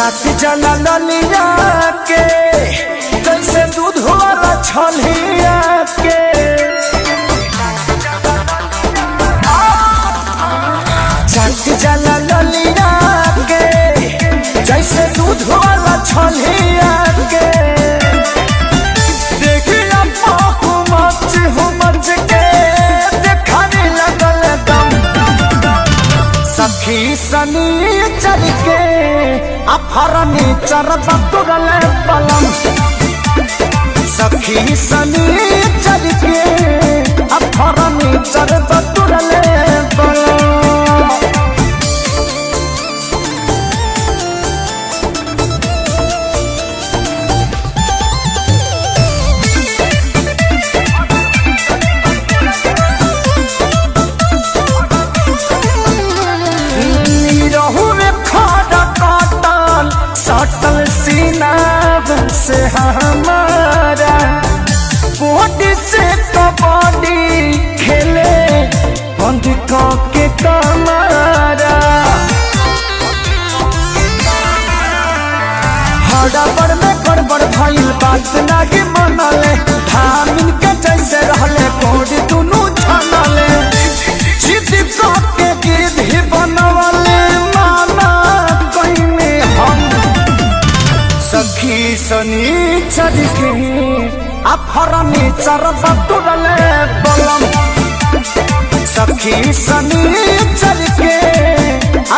चाट जला ललिया के जैसे दूध वाला छलिया के चाट जला ललिया के जैसे दूध वाला छलिया के देखिया पाकू मच हो मच के देखाने लगल दम सखी सनी चल के अफरनी चरब तुरले पलम सखी सनी चल के अफरनी चरब तुरले पलम सटल सीना से हमारा बॉडी से कबड्डी खेले बंद के कमारा हड़बड़ में गड़बड़ भइल बात नहीं मनले धामिन के जैसे रहले कोड दुनू छनले जिद के गिद्ध बनवले माना कइने हम सखी सनी चल के अफरनी चरब तुरले बलम सखी सनी चल के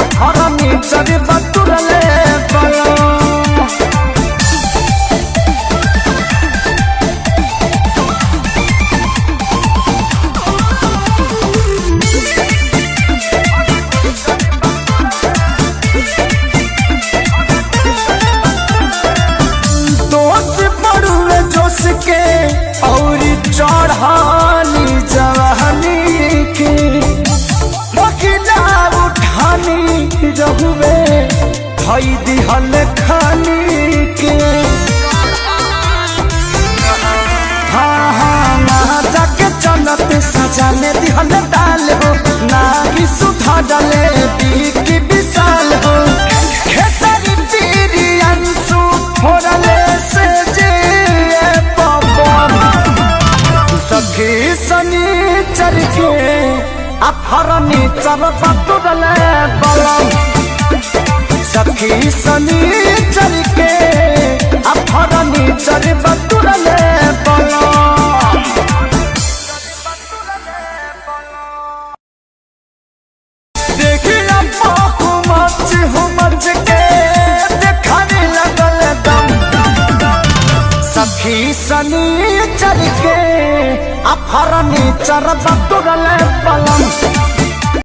अफरनी चरब तुरले बलम के और चढ़ानी जवानी के बकिला उठानी रहुए भई दिहल खानी के हाँ हाँ ना जाके चलत सजाने दिहल डाल हो ना ही सुधा डाले बीकी विशाल हो खेसारी तेरी अंशु फोड़ले से सखी सनी चल के अफरनी चरब तुरले बलम सखी सनी चल के अफरनी चरब तुरले बलम देखिया पाकू मच हो मच के देखाने लगल दम सखी सनी चल के अफरनी चरब तुरले बलम